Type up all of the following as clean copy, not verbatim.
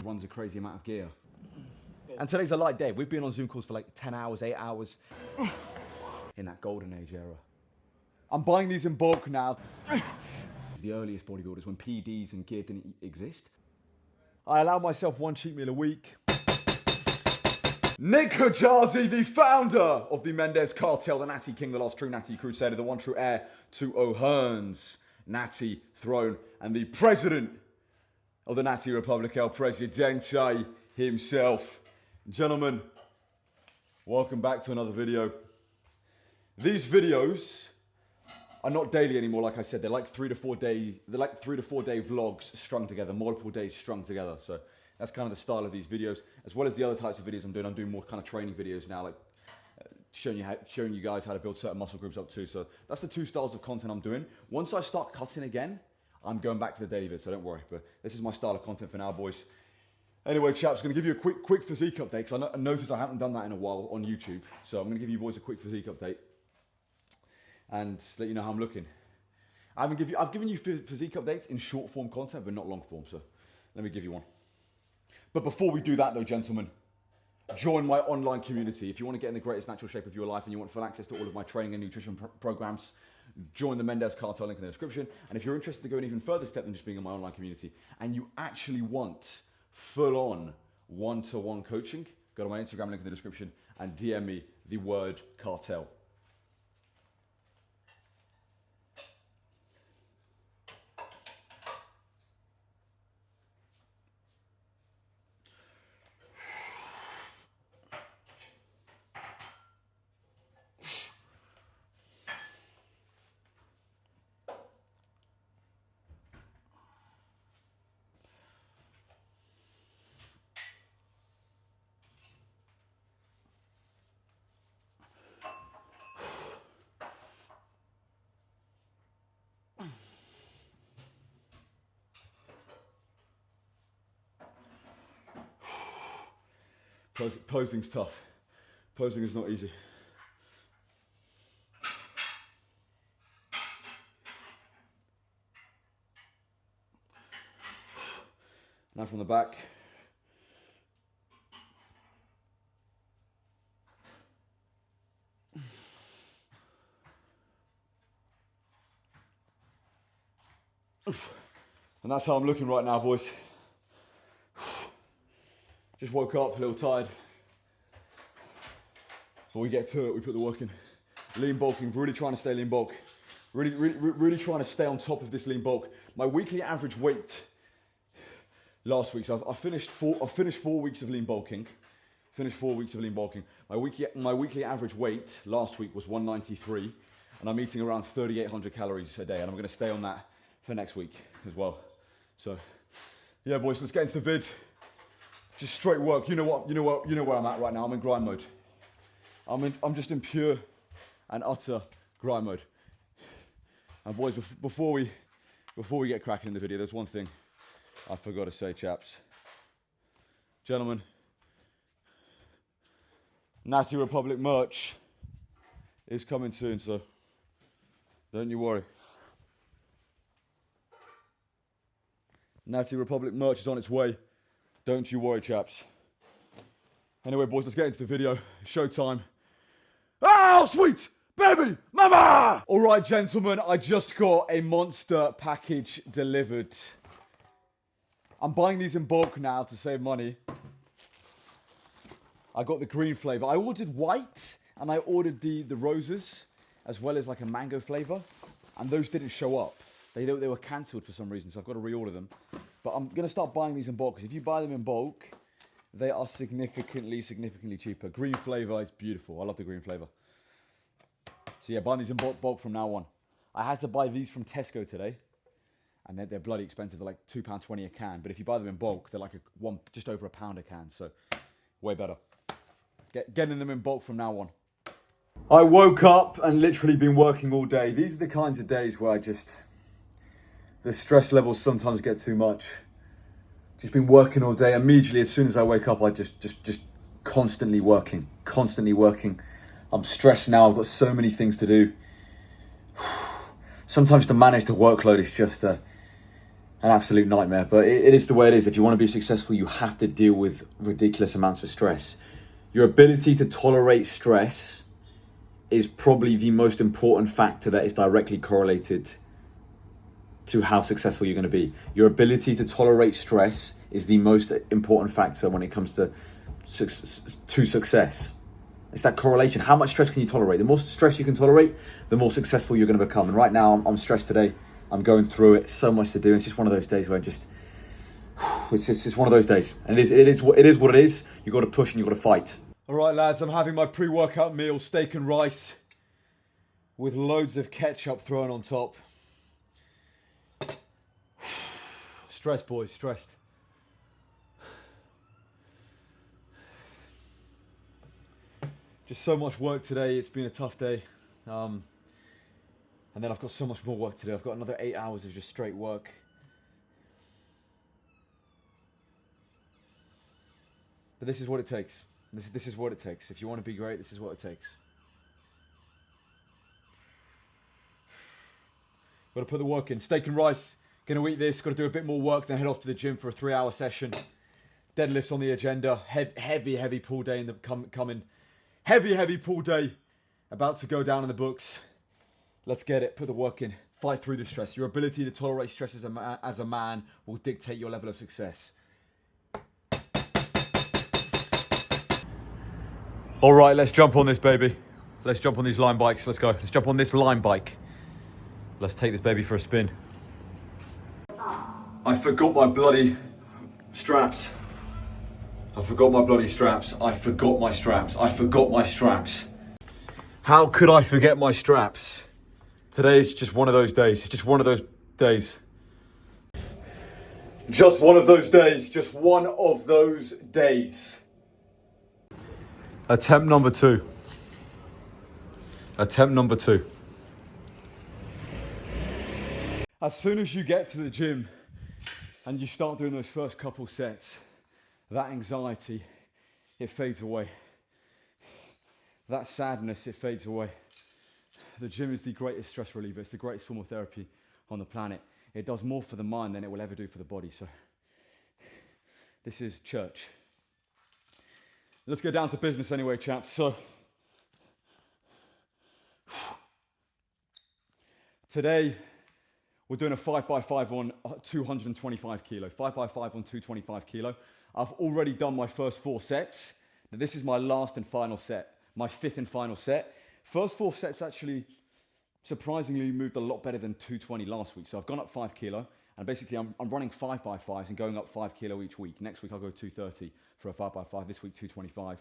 Runs a crazy amount of gear. And today's a light day. We've been on Zoom calls for like 10 hours, 8 hours. In that golden age era. I'm buying these in bulk now. The earliest bodybuilders when PDs and gear didn't exist. I allow myself one cheat meal a week. Nick Hajazi, the founder of the Mendez Cartel, the Natty King, the last true Natty Crusader, the one true heir to O'Hearn's Natty throne, and the president of the Natty Republic, El Presidente himself. Gentlemen, welcome back to another video. These videos are not daily anymore, like I said. They're like 3 to 4 day vlogs strung together, multiple days strung together. So that's kind of the style of these videos, as well as the other types of videos I'm doing. I'm doing more kind of training videos now, like showing you guys how to build certain muscle groups up too. So that's the two styles of content I'm doing. Once I start cutting again, I'm going back to the daily vid, so don't worry. But this is my style of content for now, boys. Anyway, chaps, I'm going to give you a quick physique update, because I noticed I haven't done that in a while on YouTube. So I'm going to give you boys a quick physique update and let you know how I'm looking. I've given you physique updates in short form content, but not long form, so let me give you one. But before we do that though, gentlemen, join my online community. If you want to get in the greatest natural shape of your life and you want full access to all of my training and nutrition programs, join the Mendez Cartel, link in the description. And if you're interested to go an even further step than just being in my online community, and you actually want full-on one-to-one coaching, go to my Instagram, link in the description, and DM me the word cartel. Posing's tough. Posing is not easy. Now from the back. And that's how I'm looking right now, boys. Just woke up, a little tired. Before we get to it, we put the work in. Lean bulking, really trying to stay lean bulk. Really trying to stay on top of this lean bulk. My weekly average weight last week, so I finished 4 weeks of lean bulking. My weekly average weight last week was 193, and I'm eating around 3,800 calories a day, and I'm gonna stay on that for next week as well. So, yeah, boys, let's get into the vid. Just straight work. You know where I'm at right now. I'm in grind mode. I'm just in pure and utter grind mode. And boys, before we get cracking in the video, there's one thing I forgot to say, chaps. Gentlemen, Natty Republic merch is coming soon, so don't you worry. Natty Republic merch is on its way. Don't you worry, chaps. Anyway, boys, let's get into the video. Showtime. Oh, sweet baby mama! All right, gentlemen, I just got a monster package delivered. I'm buying these in bulk now to save money. I got the green flavor. I ordered white, and I ordered the roses, as well as like a mango flavor, and those didn't show up. They were cancelled for some reason, so I've got to reorder them. But I'm going to start buying these in bulk, because if you buy them in bulk, they are significantly cheaper. Green flavor is beautiful. I love the green flavor. So yeah, buying these in bulk from now on. I had to buy these from Tesco today, and they're bloody expensive. They're like £2.20 a can. But if you buy them in bulk, they're like just over £1 a can. So way better. Getting them in bulk from now on. I woke up and literally been working all day. These are the kinds of days where the stress levels sometimes get too much. Just been working all day. Immediately, as soon as I wake up, I just constantly working. I'm stressed now. I've got so many things to do. Sometimes to manage the workload is just an absolute nightmare, but it is the way it is. If you want to be successful, you have to deal with ridiculous amounts of stress. Your ability to tolerate stress is probably the most important factor that is directly correlated to how successful you're going to be. Your ability to tolerate stress is the most important factor when it comes to success. It's that correlation. How much stress can you tolerate? The more stress you can tolerate, the more successful you're going to become. And right now, I'm stressed today. I'm going through it. So much to do. It's just one of those days where it's one of those days. And it is what it is. You got to push and you got to fight. All right, lads. I'm having my pre-workout meal, steak and rice, with loads of ketchup thrown on top. Stressed, boys. Stressed. Just so much work today. It's been a tough day. And then I've got so much more work to do. I've got another 8 hours of just straight work. But this is what it takes. This is what it takes. If you want to be great, this is what it takes. Got to put the work in. Steak and rice. Going to eat this. Got to do a bit more work, then head off to the gym for a 3-hour session. Deadlifts on the agenda. Heavy pull day in the coming. Heavy pull day. About to go down in the books. Let's get it. Put the work in. Fight through the stress. Your ability to tolerate stress as a man will dictate your level of success. All right, let's jump on this, baby. Let's jump on these line bikes. Let's go. Let's jump on this line bike. Let's take this baby for a spin. I forgot my bloody straps. I forgot my bloody straps. I forgot my straps. I forgot my straps. How could I forget my straps? Today is just one of those days. It's just one of those days. Just one of those days. Just one of those days. Attempt number 2. Attempt number 2. As soon as you get to the gym and you start doing those first couple sets, that anxiety, it fades away. That sadness, it fades away. The gym is the greatest stress reliever. It's the greatest form of therapy on the planet. It does more for the mind than it will ever do for the body. So this is church. Let's get down to business anyway, chaps. So today we're doing a 5x5 on 225 kilo. 5x5 on 225 kilo. I've already done my first 4 sets. Now this is my last and final set. My 5th and final set. First 4 sets actually surprisingly moved a lot better than 220 last week. So I've gone up 5 kilo. And basically I'm running 5x5s and going up 5 kilo each week. Next week I'll go 230 for a 5x5. This week 225.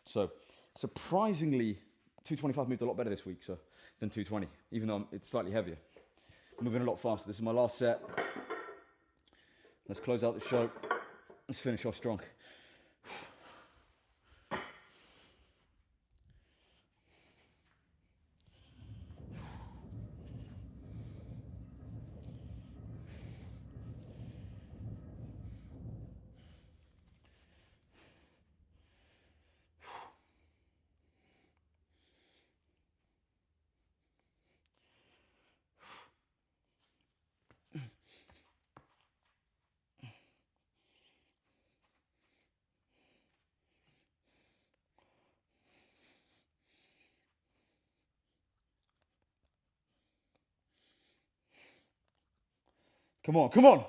So surprisingly 225 moved a lot better this week than 220, even though it's slightly heavier. Moving a lot faster. This is my last set. Let's close out the show. Let's finish off strong. Come on, come on.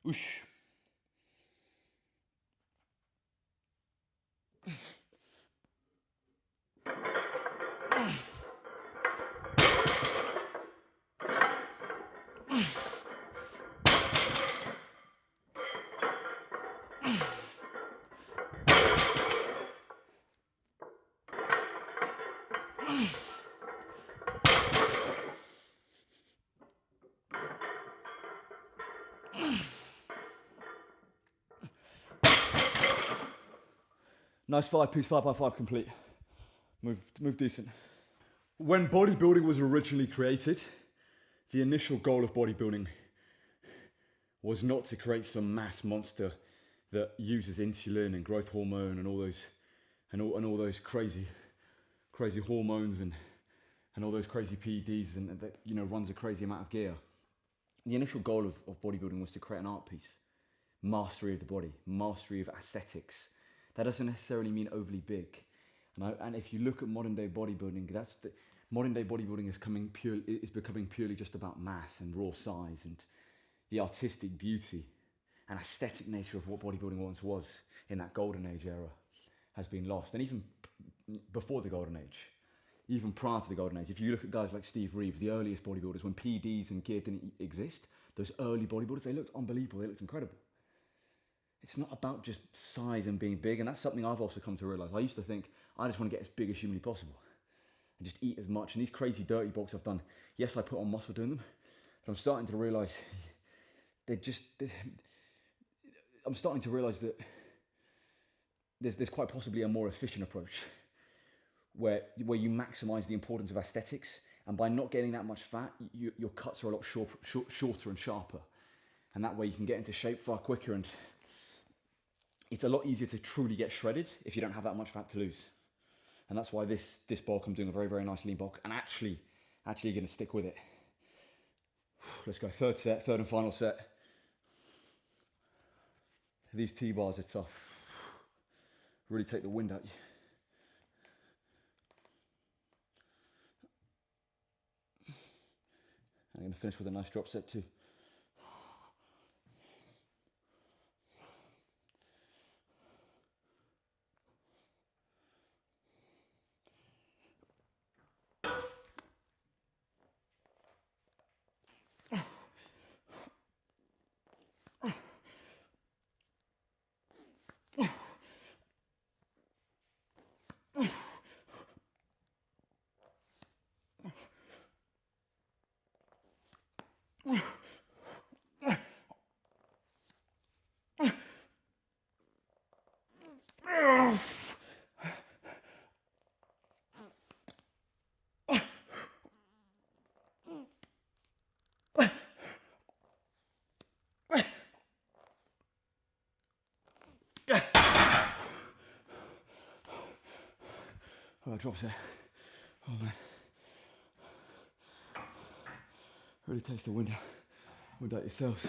Whoosh. Nice 5-piece 5x5 complete. Move decent. When bodybuilding was originally created, the initial goal of bodybuilding was not to create some mass monster that uses insulin and growth hormone and all those crazy hormones and all those crazy PEDs and that runs a crazy amount of gear. the initial goal of bodybuilding was to create an art piece, mastery of the body, mastery of aesthetics. That doesn't necessarily mean overly big. And if you look at modern day bodybuilding, modern day bodybuilding is becoming purely just about mass and raw size, and the artistic beauty and aesthetic nature of what bodybuilding once was in that golden age era has been lost. And even before the golden age, even prior to the golden age, if you look at guys like Steve Reeves, the earliest bodybuilders, when PDs and gear didn't exist, those early bodybuilders, they looked unbelievable, they looked incredible. It's not about just size and being big, and that's something I've also come to realize. I used to think, I just want to get as big as humanly possible and just eat as much. And these crazy dirty bulks I've done, yes, I put on muscle doing them, but I'm starting to realize I'm starting to realize that there's quite possibly a more efficient approach where you maximize the importance of aesthetics, and by not getting that much fat, your cuts are a lot shorter and sharper, and that way you can get into shape far quicker, and it's a lot easier to truly get shredded if you don't have that much fat to lose. And that's why this bulk, I'm doing a very, very nice lean bulk, and actually going to stick with it. Let's go, third and final set. These T-bars are tough. Really take the wind out you. I'm going to finish with a nice drop set too. Oh, drop set. Oh man. Really takes the wind out yourselves.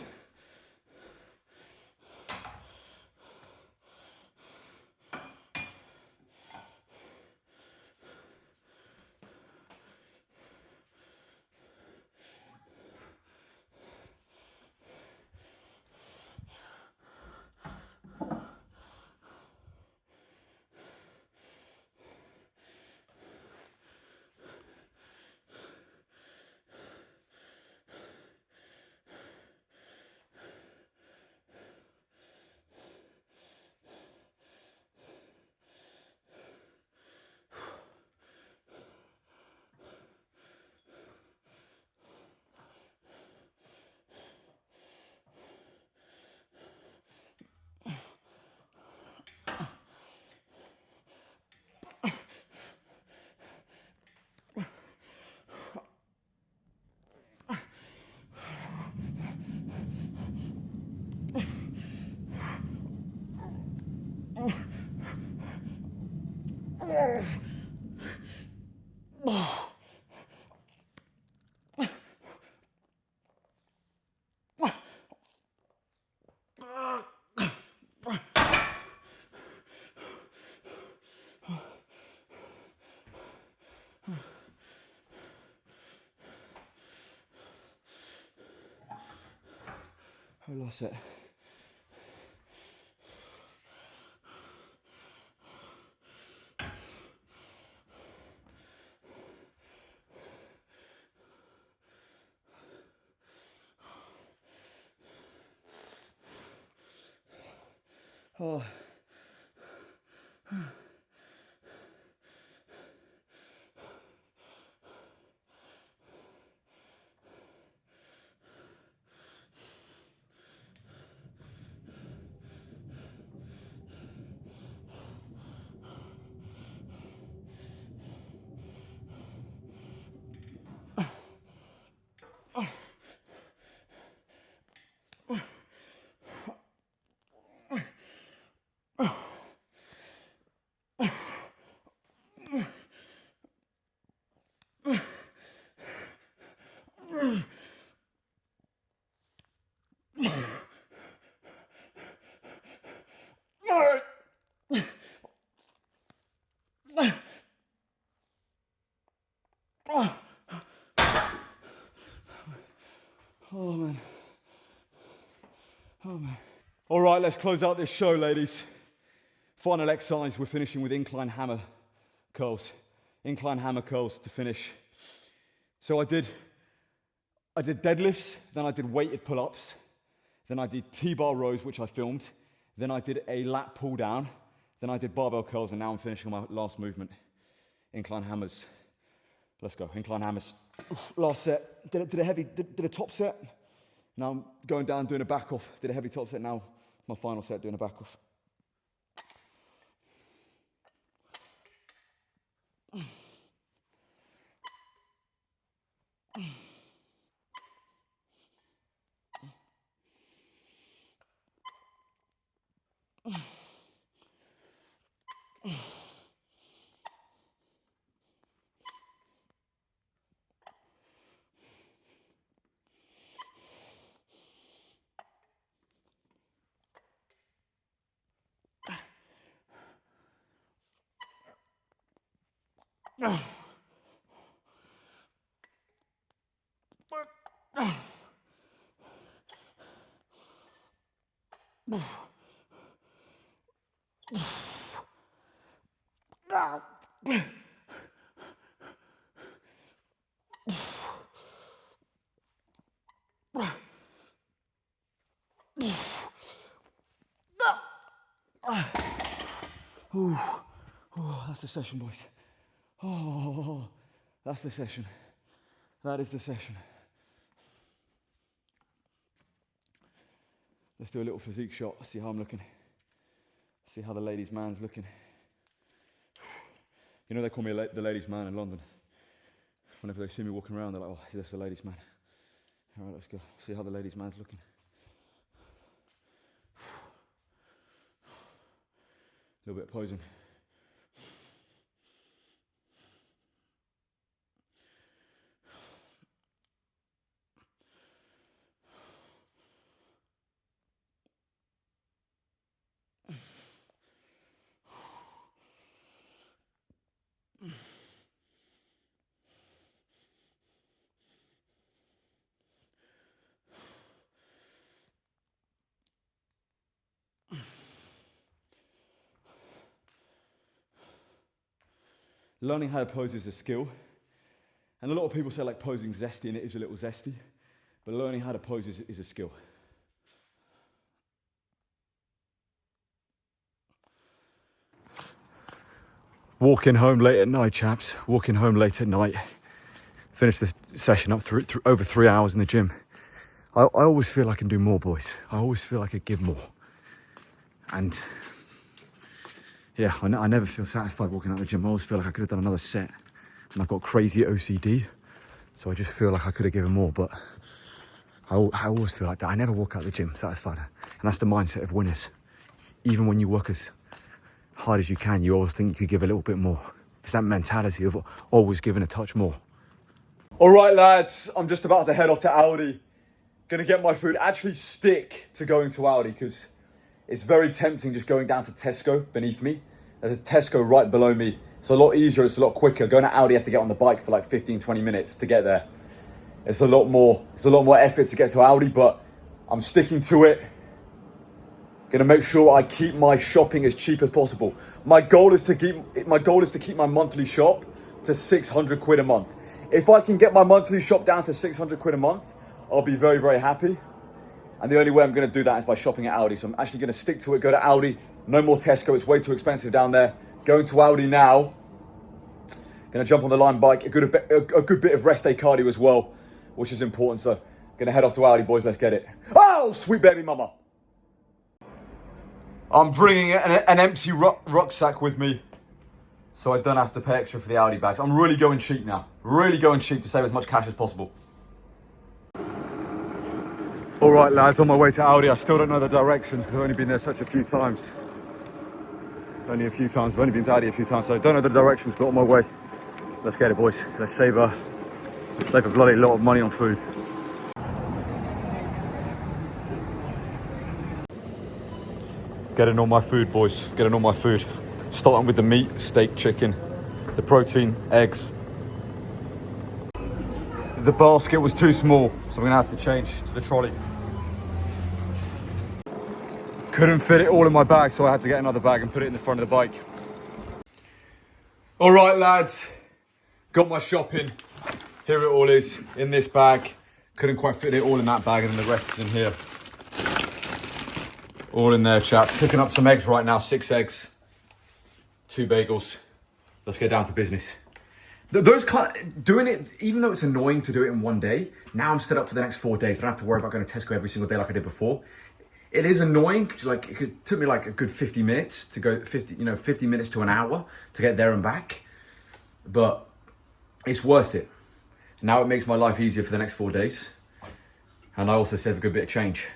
I lost it. Oh. Oh man. Oh man. All right, let's close out this show, ladies. Final exercise, we're finishing with incline hammer curls. Incline hammer curls to finish. So I did deadlifts, then I did weighted pull-ups, then I did T-bar rows, which I filmed, then I did a lat pull down, then I did barbell curls, and now I'm finishing my last movement. Incline hammers. Let's go, incline hammers. Last set, did a top set. Now I'm going down, doing a back off. Did a heavy top set, now my final set, doing a back off. That's the session, boys. Oh, that's the session. That is the session. Let's do a little physique shot, see how I'm looking. See how the ladies' man's looking. You know they call me the ladies' man in London. Whenever they see me walking around, they're like, oh, that's the ladies' man. All right, let's go. See how the ladies' man's looking. A little bit of posing. Learning how to pose is a skill. And a lot of people say like posing zesty, and it is a little zesty. But learning how to pose is a skill. Walking home late at night, chaps. Walking home late at night. Finished this session up through over 3 hours in the gym. I always feel I can do more, boys. I always feel I could give more. And yeah, I never feel satisfied walking out of the gym. I always feel like I could have done another set. And I've got crazy OCD. So I just feel like I could have given more. But I always feel like that. I never walk out of the gym satisfied. And that's the mindset of winners. Even when you work as hard as you can, you always think you could give a little bit more. It's that mentality of always giving a touch more. All right, lads. I'm just about to head off to Aldi. Gonna get my food. Actually stick to going to Aldi because it's very tempting just going down to Tesco beneath me. There's a Tesco right below me. It's a lot easier, it's a lot quicker. Going to Aldi, you have to get on the bike for like 15, 20 minutes to get there. It's a lot more effort to get to Aldi, but I'm sticking to it. Gonna make sure I keep my shopping as cheap as possible. My goal is to keep my monthly shop to 600 quid a month. If I can get my monthly shop down to 600 quid a month, I'll be very, very happy. And the only way I'm going to do that is by shopping at Aldi. So I'm actually going to stick to it, go to Aldi. No more Tesco, it's way too expensive down there. Going to Aldi now. Going to jump on the Lime bike, a good bit of rest day cardio as well, which is important. So going to head off to Aldi, boys, let's get it. Oh, sweet baby mama. I'm bringing an empty rucksack with me, so I don't have to pay extra for the Aldi bags. I'm really going cheap now. Really going cheap to save as much cash as possible. All right, lads, on my way to Aldi. I still don't know the directions because I've only been there such a few times. Only a few times. I've only been to Aldi a few times, so I don't know the directions, but on my way. Let's get it, boys. Let's save a bloody lot of money on food. Getting all my food, boys. Getting all my food. Starting with the meat, steak, chicken. The protein, eggs. The basket was too small, so I'm gonna have to change to the trolley. Couldn't fit it all in my bag, so I had to get another bag and put it in the front of the bike. All right, lads. Got my shopping. Here it all is in this bag. Couldn't quite fit it all in that bag, and then the rest is in here. All in there, chaps. Picking up some eggs right now, 6 eggs, 2 bagels. Let's get down to business. Those doing it, even though it's annoying to do it in one day, now I'm set up for the next 4 days. I don't have to worry about going to Tesco every single day like I did before. It is annoying, because like it took me like a good 50 minutes to go 50 minutes to an hour to get there and back. But it's worth it. Now it makes my life easier for the next 4 days. And I also save a good bit of change.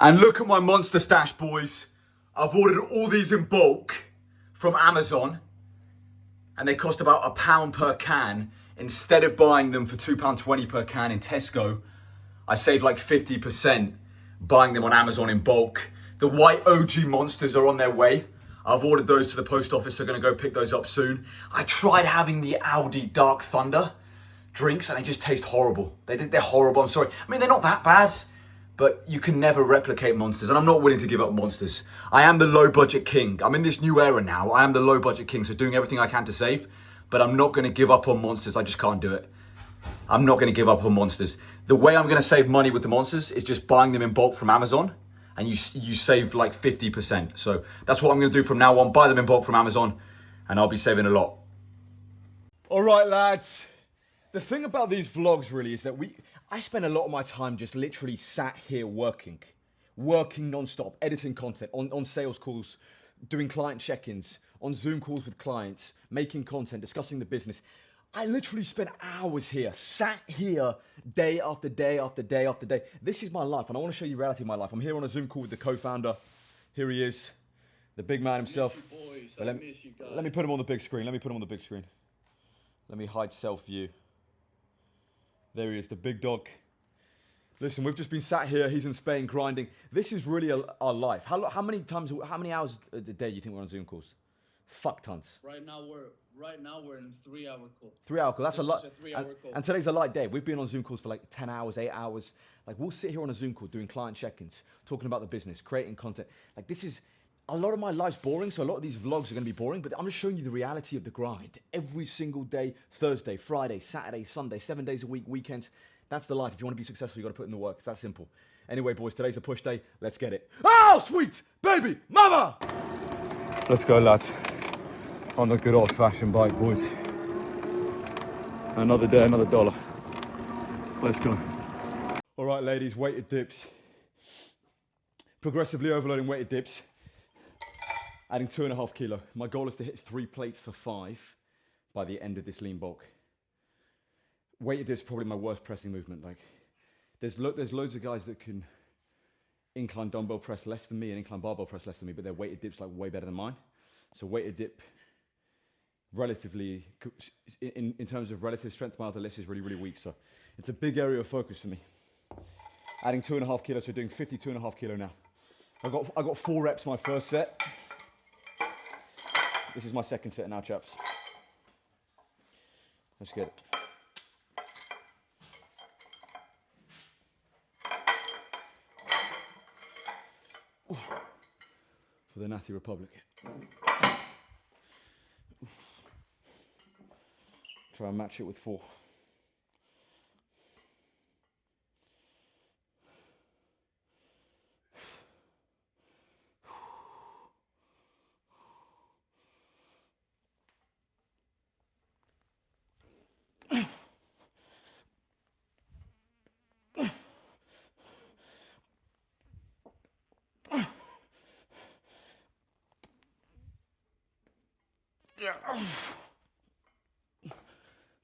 And look at my monster stash, boys. I've ordered all these in bulk from Amazon, and they cost about £1 per can. Instead of buying them for £2.20 per can in Tesco, I save like 50% buying them on Amazon in bulk. The white OG monsters are on their way. I've ordered those to the post office, so I'm gonna go pick those up soon. I tried having the Audi Dark Thunder drinks and they just taste horrible. They're horrible, I'm sorry. I mean, they're not that bad, but you can never replicate monsters, and I'm not willing to give up monsters. I am the low budget king. I'm in this new era now. I am the low budget king, so doing everything I can to save, but I'm not gonna give up on monsters. I just can't do it. I'm not gonna give up on monsters. The way I'm gonna save money with the monsters is just buying them in bulk from Amazon, and you save like 50%. So that's what I'm gonna do from now on, buy them in bulk from Amazon, and I'll be saving a lot. All right, lads. The thing about these vlogs really is that I spend a lot of my time just literally sat here working non-stop, editing content, on sales calls, doing client check-ins, on Zoom calls with clients, making content, discussing the business. I literally spend hours here, sat here day after day after day after day. This is my life, and I want to show you the reality of my life. I'm here on a Zoom call with the co-founder. Here he is, the big man himself. Let me put him on the big screen. Let me hide self-view. There he is, the big dog. Listen, we've just been sat here. He's in Spain grinding. This is really our life. How many hours a day do you think we're on Zoom calls? Fuck tons. Right now we're in 3-hour call. 3-hour call. That's a lot. 3-hour call. And today's a light day. We've been on Zoom calls for like 10 hours, 8 hours. Like, we'll sit here on a Zoom call doing client check-ins, talking about the business, creating content. Like, this is a lot of my life's boring, so a lot of these vlogs are going to be boring, but I'm just showing you the reality of the grind. Every single day, Thursday, Friday, Saturday, Sunday, 7 days a week, weekends. That's the life. If you want to be successful, you got to put in the work. It's that simple. Anyway, boys, today's a push day. Let's get it. Oh, sweet baby mama! Let's go, lads. On the good old-fashioned bike, boys. Another day, another dollar. Let's go. All right, ladies, weighted dips. Progressively overloading weighted dips. Adding 2.5 kilo. My goal is to hit 3 plates for 5 by the end of this lean bulk. Weighted dips is probably my worst pressing movement. Like, there's loads of guys that can incline dumbbell press less than me and incline barbell press less than me, but their weighted dips like way better than mine. So weighted dip, relatively, in terms of relative strength to my other lifts, is really, really weak. So it's a big area of focus for me. Adding 2.5 kilos, so doing 52.5 kilo now. I got 4 reps my first set. This is my second set now, chaps. Let's get it. For the Natty Republic. Try and match it with 4.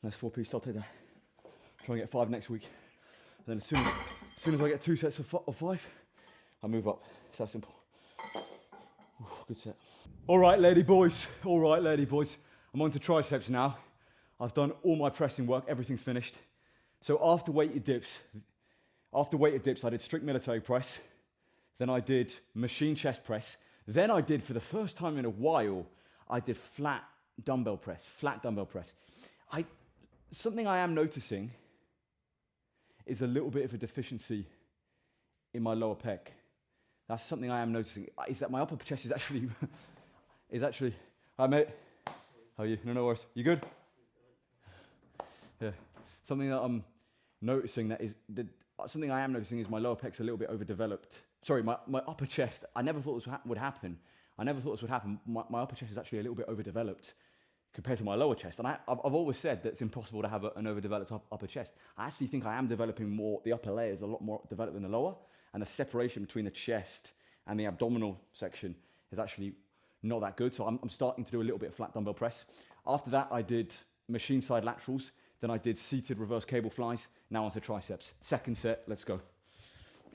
Nice 4-piece, I'll take that. Try and get 5 next week. And then as soon as I get 2 sets of 5, I move up. It's that simple. Ooh, good set. All right, lady boys. I'm on to triceps now. I've done all my pressing work. Everything's finished. So after weighted dips, I did strict military press, Then I did machine chest press. Then I did, for the first time in a while, I did flat dumbbell press. Something I am noticing is a little bit of a deficiency in my lower pec. That's something I am noticing, is that my upper chest is actually, hi mate, how are you? No worries, you good? Yeah, something that I'm noticing something I am noticing is my lower pec's a little bit overdeveloped. Sorry, my upper chest, I never thought this would happen. My upper chest is actually a little bit overdeveloped compared to my lower chest. And I've always said that it's impossible to have an overdeveloped upper chest. I actually think I am developing more, the upper layer is a lot more developed than the lower, and the separation between the chest and the abdominal section is actually not that good. So I'm starting to do a little bit of flat dumbbell press. After that, I did machine side laterals. Then I did seated reverse cable flies. Now onto triceps. Second set, let's go.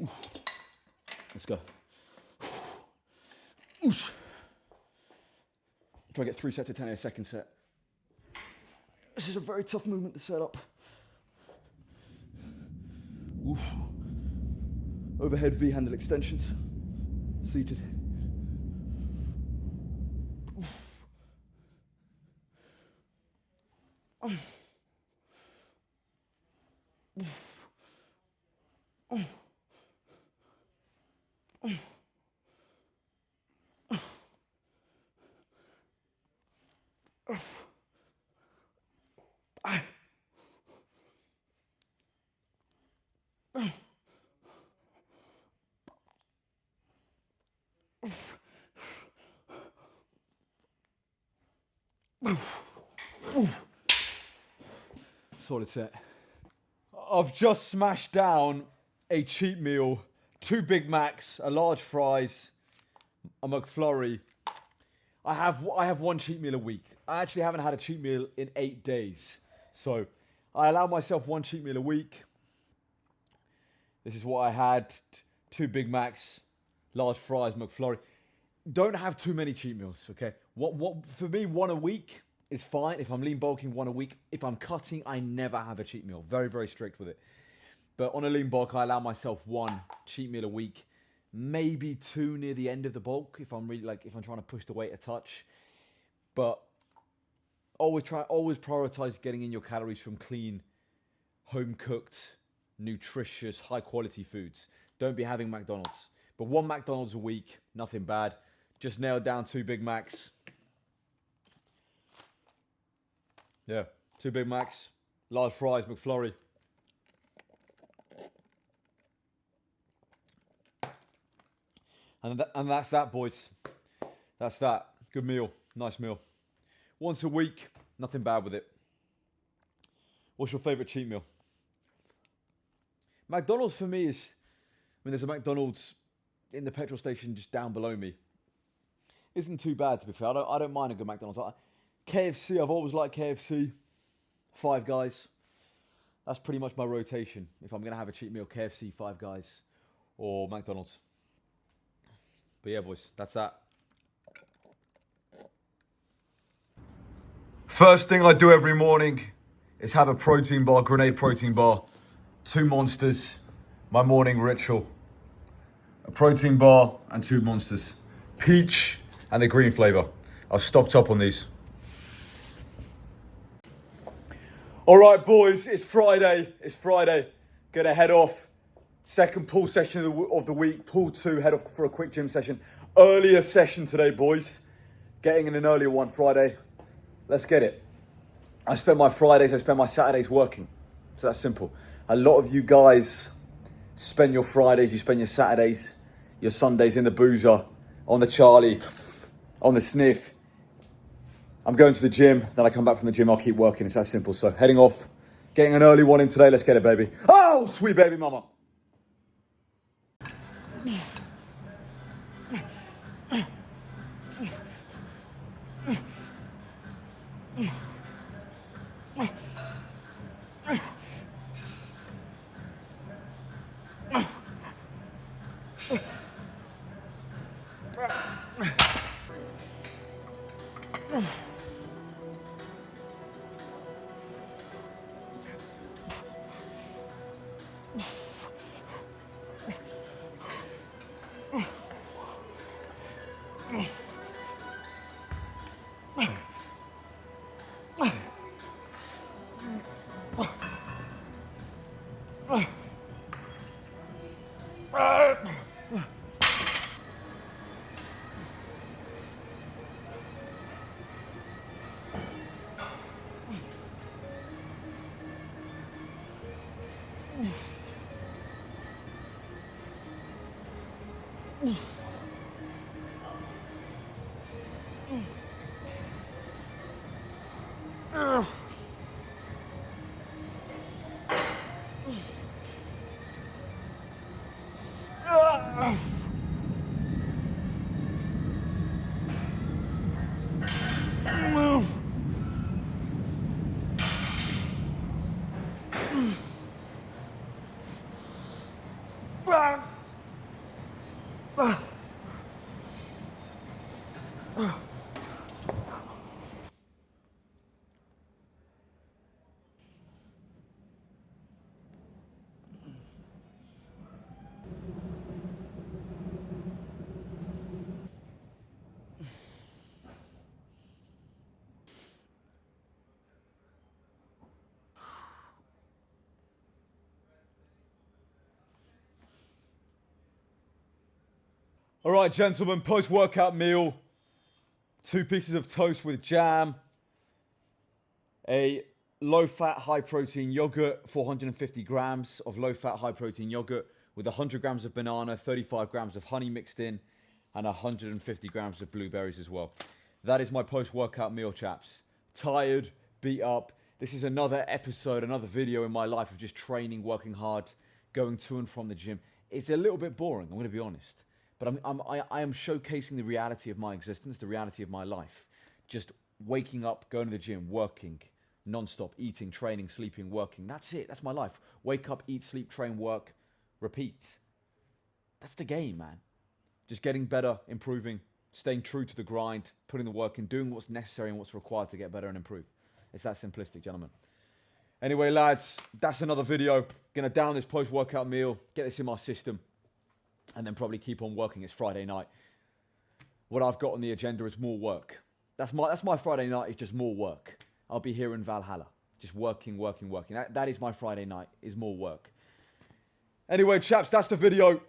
Oof. Let's go. Oosh. Try to get 3 sets of 10 in a second set. This is a very tough movement to set up. Oof. Overhead V handle extensions. Seated. Oof. Solid set. I've just smashed down a cheat meal, 2 Big Macs, a large fries, a McFlurry. I have 1 cheat meal a week. I actually haven't had a cheat meal in 8 days. So I allow myself 1 cheat meal a week. This is what I had, 2 Big Macs, large fries, McFlurry. Don't have too many cheat meals, okay? What for me, 1 a week is fine. If I'm lean bulking, 1 a week. If I'm cutting, I never have a cheat meal. Very, very strict with it. But on a lean bulk, I allow myself 1 cheat meal a week, maybe 2 near the end of the bulk if I'm really if I'm trying to push the weight a touch. But always prioritize getting in your calories from clean, home cooked, nutritious, high quality foods. Don't be having McDonald's. But 1 McDonald's a week, nothing bad. Just nailed down 2 Big Macs. Yeah, 2 Big Macs, large fries, McFlurry. And that's that, boys. That's that. Good meal. Nice meal. Once a week, nothing bad with it. What's your favourite cheat meal? McDonald's for me is, there's a McDonald's in the petrol station just down below me. Isn't too bad, to be fair. I don't mind a good McDonald's. KFC, I've always liked KFC. Five Guys. That's pretty much my rotation. If I'm going to have a cheat meal, KFC, Five Guys, or McDonald's. But yeah, boys, that's that. First thing I do every morning is have a protein bar, grenade protein bar. 2 Monsters, my morning ritual. A protein bar and 2 Monsters. Peach and the green flavour. I've stocked up on these. All right, boys, it's Friday. Gonna head off. Second pull session of the week. Pull 2, head off for a quick gym session. Earlier session today, boys. Getting in an earlier one Friday. Let's get it. I spend my Saturdays working. It's that simple. A lot of you guys spend your Fridays, you spend your Saturdays, your Sundays in the boozer, on the Charlie, on the sniff. I'm going to the gym, then I come back from the gym, I'll keep working. It's that simple. So heading off, getting an early one in today. Let's get it, baby. Oh, sweet baby mama. All right, gentlemen, post-workout meal. 2 pieces of toast with jam. A low-fat, high-protein yogurt, 450 grams of low-fat, high-protein yogurt with 100 grams of banana, 35 grams of honey mixed in, and 150 grams of blueberries as well. That is my post-workout meal, chaps. Tired, beat up. This is another episode, another video in my life of just training, working hard, going to and from the gym. It's a little bit boring, I'm going to be honest. But I am showcasing the reality of my existence, the reality of my life. Just waking up, going to the gym, working, non-stop, eating, training, sleeping, working. That's it. That's my life. Wake up, eat, sleep, train, work, repeat. That's the game, man. Just getting better, improving, staying true to the grind, putting the work in, doing what's necessary and what's required to get better and improve. It's that simplistic, gentlemen. Anyway, lads, that's another video. Gonna down this post-workout meal, get this in my system, and then probably keep on working. It's Friday night. What I've got on the agenda is more work. That's my Friday night, is just more work. I'll be here in Valhalla, just working. That is my Friday night, is more work. Anyway, chaps, that's the video.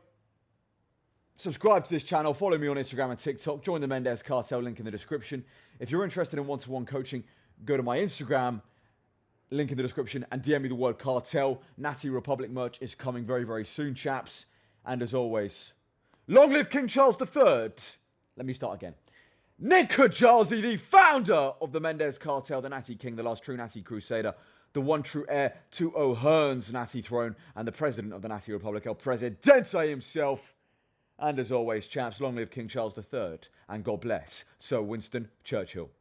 Subscribe to this channel, follow me on Instagram and TikTok, join the Mendez Cartel, link in the description. If you're interested in one-to-one coaching, go to my Instagram, link in the description, and DM me the word cartel. Natty Republic merch is coming very, very soon, chaps. And as always, long live King Charles III. Let me start again. Nick Kajazi, the founder of the Mendez Cartel, the Natty King, the last true Natty Crusader, the one true heir to O'Hearn's Natty throne, and the president of the Natty Republic, El Presidente himself. And as always, chaps, long live King Charles III, and God bless Sir Winston Churchill.